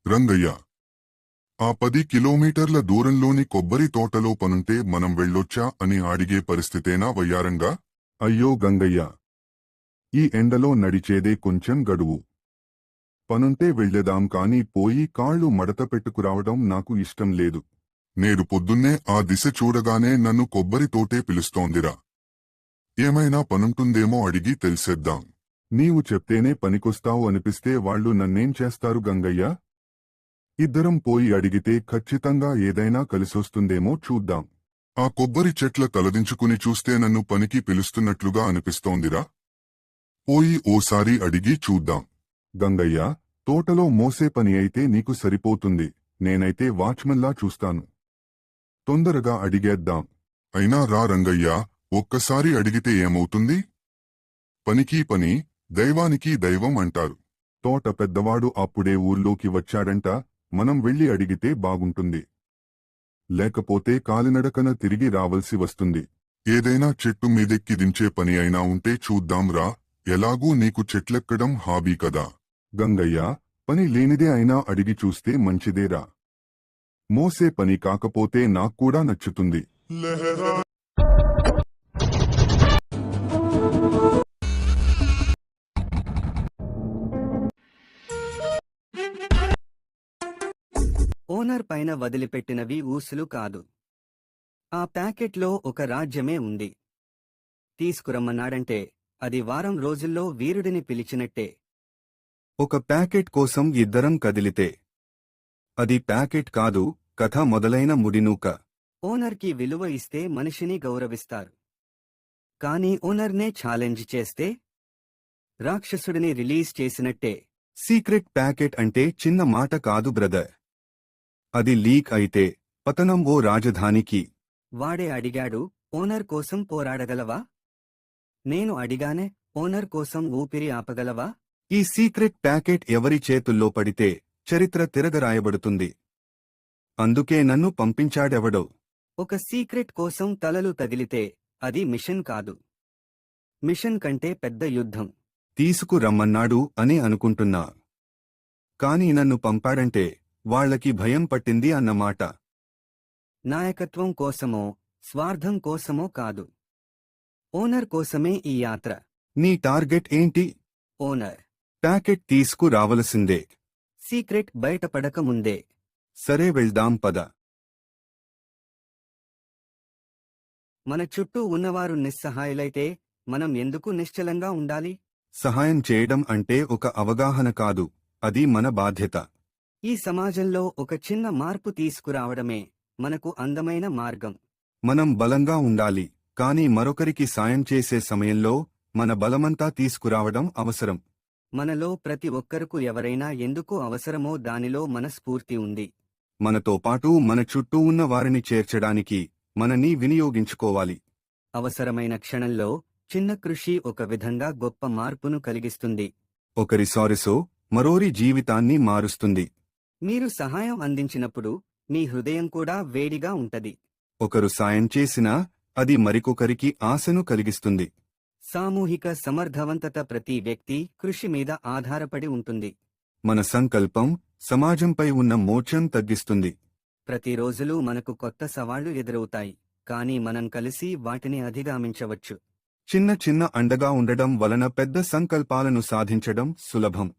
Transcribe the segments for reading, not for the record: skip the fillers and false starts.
రంగయ్య, ఆ 10 కిలోమీటర్ల దూరంలోని కొబ్బరి తోటలో పనుంటే మనం వెళ్ళొచ్చా అని అడిగే పరిస్థితేనా వయ్యారంగా? అయ్యో గంగయ్య, ఈ ఎండలో నడిచేదే కొంచెం గడువు. పనుంటే వెళ్ళేదాం కాని పోయి కాళ్ళు మడత పెట్టుకురావడం నాకు ఇష్టం లేదు. నేడు పొద్దున్నే ఆ దిశ చూడగానే నన్ను కొబ్బరి తోటే పిలుస్తోందిరా. ఏమైనా పనుంటుందేమో అడిగి తెలిసేద్దాం. నీవు చెప్తేనే పనికొస్తావు అనిపిస్తే వాళ్ళు నన్నేం చేస్తారు గంగయ్య? ఇద్దరం పోయి అడిగితే ఖచ్చితంగా ఏదైనా కలిసొస్తుందేమో చూద్దాం. ఆ కొబ్బరి చెట్ల తలదించుకుని చూస్తే నన్ను పనికి పిలుస్తున్నట్లుగా అనిపిస్తోందిరా. పోయి ఓసారి అడిగి చూద్దాం. గంగయ్య, తోటలో మోసే పని అయితే నీకు సరిపోతుంది. నేనైతే వాచ్మన్లా చూస్తాను. తొందరగా అడిగేద్దాం. అయినా రా రంగయ్య, ఒక్కసారి అడిగితే ఏమవుతుంది? పనికి పని, దైవానికి దైవం అంటారు. తోట పెద్దవాడు అప్పుడే ఊర్లోకి వచ్చాడంట. మనం వెళ్ళి అడిగితే బాగుంటుంది. లేకపోతే కాలినడకన తిరిగి రావలసి వస్తుంది. ఏదైనా చెట్టు మీదెక్కి దించే పని అయినా ఉంటే చూద్దాంరా. ఎలాగూ నీకు చెట్లెక్కడం హాబీ కదా. గంగయ్య, పని లేనిదే అయినా అడిగి చూస్తే మంచిదేరా. మోసే పని కాకపోతే నాక్కూడా నచ్చుతుంది. ఓనర్ పైన వదిలిపెట్టినవి ఊసులు కాదు. ఆ ప్యాకెట్లో ఒక రాజ్యమే ఉంది. తీసుకురమ్మన్నాడంటే అది వారం రోజుల్లో వీరుడిని పిలిచినట్టే. ఒక ప్యాకెట్ కోసం ఇద్దరం కదిలితే అది ప్యాకెట్ కాదు, కథ మొదలైన ముడినూక. ఓనర్కి విలువ ఇస్తే మనిషిని గౌరవిస్తారు. కానీ ఓనర్నే ఛాలెంజ్ చేస్తే రాక్షసుడిని రిలీజ్ చేసినట్టే. సీక్రెట్ ప్యాకెట్ అంటే చిన్న మాట కాదు బ్రదర్. అది లీక్ అయితే పతనం ఓ రాజధానికి. వాడే అడిగాడు, ఓనర్ కోసం పోరాడగలవా? నేను అడిగానే, ఓనర్ కోసం ఊపిరి ఆపగలవా? ఈ సీక్రెట్ ప్యాకెట్ ఎవరి చేతుల్లో పడితే చరిత్ర తిరగరాయబడుతుంది. అందుకే నన్ను పంపించాడెవడో. ఒక సీక్రెట్ కోసం తలలు తగిలితే అది మిషన్ కాదు. మిషన్ కంటే పెద్ద యుద్ధం. తీసుకురమ్మన్నాడు అని అనుకుంటున్నా. కాని నన్ను పంపాడంటే వాళ్లకి భయం పట్టింది అన్నమాట. నాయకత్వం కోసమో స్వార్థం కోసమో కాదు. ఓనర్ కోసమే ఈ యాత్ర. నీ టార్గెట్ ఏంటి? ఓనర్. ప్యాకెట్ తీసుకురావలసిందే. సీక్రెట్ బయటపడకముందే. సరే వెళ్దాం పద. మన చుట్టూ ఉన్నవారు నిస్సహాయులైతే మనం ఎందుకు నిశ్చలంగా ఉండాలి? సహాయం చేయడం అంటే ఒక అవగాహన కాదు, అది మన బాధ్యత. ఈ సమాజంలో ఒక చిన్న మార్పు తీసుకురావడమే మనకు అందమైన మార్గం. మనం బలంగా ఉండాలి, కాని మరొకరికి సాయం చేసే సమయంలో మన బలమంతా తీసుకురావడం అవసరం. మనలో ప్రతి ఒక్కరకు ఎవరైనా ఎందుకు అవసరమో దానిలో మన స్ఫూర్తి ఉంది. మనతో పాటు మన చుట్టూ ఉన్న వారిని చేర్చడానికి మనని వినియోగించుకోవాలి. అవసరమైన క్షణంలో చిన్న కృషి ఒక విధంగా గొప్ప మార్పును కలిగిస్తుంది. ఒకరి సారిసో మరోరి జీవితాన్ని మారుస్తుంది. మీరు సహాయం అందించినప్పుడు మీ హృదయం కూడా వేడిగా ఉంటది. ఒకరు సాయం చేసినా అది మరికొకరికి ఆశను కలిగిస్తుంది. సామూహిక సమర్థవంతత ప్రతి వ్యక్తి కృషి మీద ఆధారపడి ఉంటుంది. మన సంకల్పం సమాజంపై ఉన్న మోక్షం తగ్గిస్తుంది. ప్రతిరోజులూ మనకు కొత్త సవాళ్లు ఎదురవుతాయి, కానీ మనం కలిసి వాటిని అధిగమించవచ్చు. చిన్న చిన్న అండగా ఉండడం వలన పెద్ద సంకల్పాలను సాధించడం సులభం.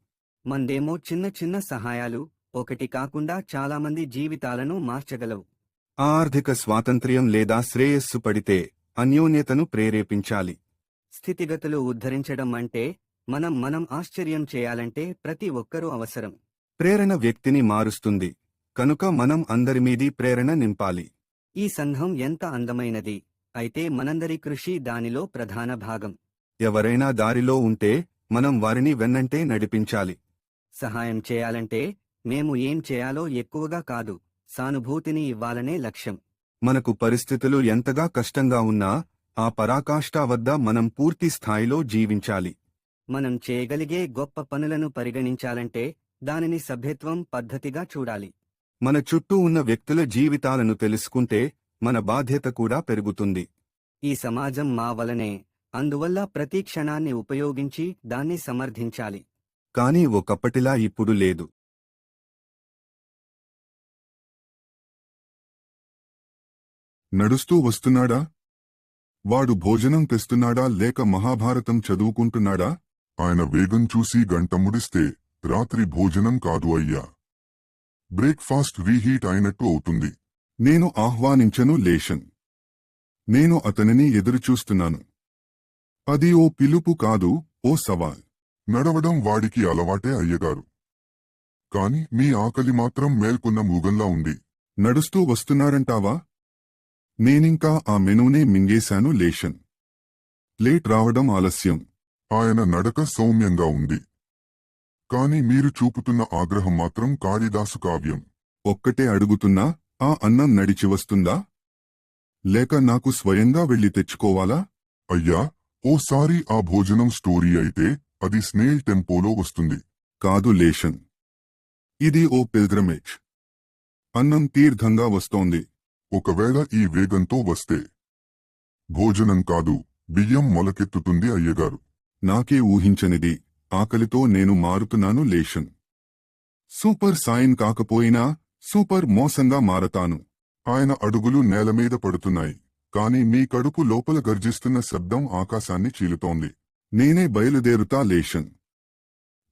మందేమో చిన్న చిన్న సహాయాలు ఒకటి కాకుండా చాలామంది జీవితాలను మార్చగలవు. ఆర్థిక స్వాతంత్ర్యం లేదా శ్రేయస్సు పడితే అన్యోన్యతను ప్రేరేపించాలి. స్థితిగతులు ఉద్ధరించడం అంటే మనం ఆశ్చర్యం చేయాలంటే ప్రతి ఒక్కరూ అవసరం. ప్రేరణ వ్యక్తిని మారుస్తుంది, కనుక మనం అందరిమీది ప్రేరణ నింపాలి. ఈ సంఘం ఎంత అందమైనది, అయితే మనందరి కృషి దానిలో ప్రధాన భాగం. ఎవరైనా దారిలో ఉంటే మనం వారిని వెన్నంటే నడిపించాలి. సహాయం చేయాలంటే మేము ఏం చేయాలో ఎక్కువగా కాదు, సానుభూతిని ఇవ్వాలనే లక్ష్యం. మనకు పరిస్థితులు ఎంతగా కష్టంగా ఉన్నా ఆ పరాకాష్ఠ వద్ద మనం పూర్తి స్థాయిలో జీవించాలి. మనం చేయగలిగే గొప్ప పనులను పరిగణించాలంటే దానిని సభ్యత్వం పద్ధతిగా చూడాలి. మన చుట్టూ ఉన్న వ్యక్తుల జీవితాలను తెలుసుకుంటే మన బాధ్యత కూడా పెరుగుతుంది. ఈ సమాజం మా వలనే, అందువల్ల ప్రతి క్షణాన్ని ఉపయోగించి దాన్ని సమర్థించాలి. కానీ ఒకప్పటిలా ఇప్పుడు లేదు. నడుస్తూ వస్తున్నాడా? వాడు భోజనం తెస్తున్నాడా లేక మహాభారతం చదువుకుంటున్నాడా? ఆయన వేగం చూసి గంట ముడిస్తే రాత్రి భోజనం కాదు అయ్యా. బ్రేక్ఫాస్ట్ రీహీట్ అయినట్టు అవుతుంది. నేను ఆహ్వానించను లేషన్. నేను అతనిని ఎదురుచూస్తున్నాను. అది ఓ పిలుపు కాదు, ఓ సవాల్. నడవడం వాడికి అలవాటే అయ్యగారు. కాని మీ ఆకలి మాత్రం మేల్కొన్న మూగంలా ఉంది. నడుస్తూ వస్తున్నారంటావా? నేనింకా ఆ మెనూనే మింగేశాను లేషన్. లేట్ రావడం ఆలస్యం. ఆయన నడక సౌమ్యంగా ఉంది. కాని మీరు చూపుతున్న ఆగ్రహం మాత్రం కాళిదాసు కావ్యం. ఒక్కటే అడుగుతున్నా, ఆ అన్నం నడిచి వస్తుందా? లేక నాకు స్వయంగా వెళ్లి తెచ్చుకోవాలా? అయ్యా, ఓసారి ఆ భోజనం స్టోరీ అయితే అది స్నేల్ టెంపోలో వస్తుంది. కాదు లేషన్. ఇది ఓ పిల్గ్రమేజ్. అన్నం తీర్థంగా వస్తోంది. ఒకవేళ ఈ వేగంతో వస్తే భోజనం కాదు, బియ్యం మొలకెత్తుతుంది అయ్యగారు. నాకే ఊహించనిది. ఆకలితో నేను మారుతున్నాను లేషన్. సూపర్ సాయిన్ కాకపోయినా సూపర్ మోసంగా మారతాను. ఆయన అడుగులు నేలమీద పడుతున్నాయి. కాని మీ కడుపు లోపల గర్జిస్తున్న శబ్దం ఆకాశాన్ని చీలుతోంది. నేనే బయలుదేరుతా లేషన్.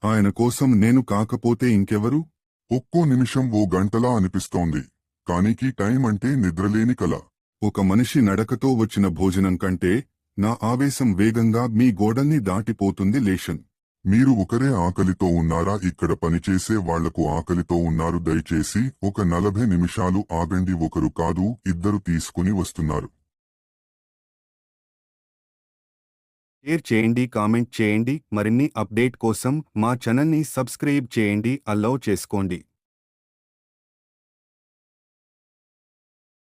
ఆయన కోసం నేను కాకపోతే ఇంకెవరు? ఒక్కో నిమిషం ఓ గంటలా అనిపిస్తోంది. కానికి టైం అంటే నిద్రలేని కల. ఒక మనిషి నడకతో వచ్చిన భోజనం కంటే నా ఆవేశం వేగంగా మీ గోడల్ని దాటిపోతుంది లేషన్. మీరు ఒకరే ఆకలితో ఉన్నారా? ఇక్కడ పనిచేసే వాళ్లకు ఆకలితో ఉన్నారు. దయచేసి ఒక 40 నిమిషాలు ఆగండి. ఒకరు కాదు, ఇద్దరు తీసుకుని వస్తున్నారు. షేర్ చేయండి, కామెంట్ చేయండి. మరిన్ని అప్డేట్ కోసం మా ఛానల్ని సబ్స్క్రైబ్ చేయండి, అలౌ చేసుకోండి.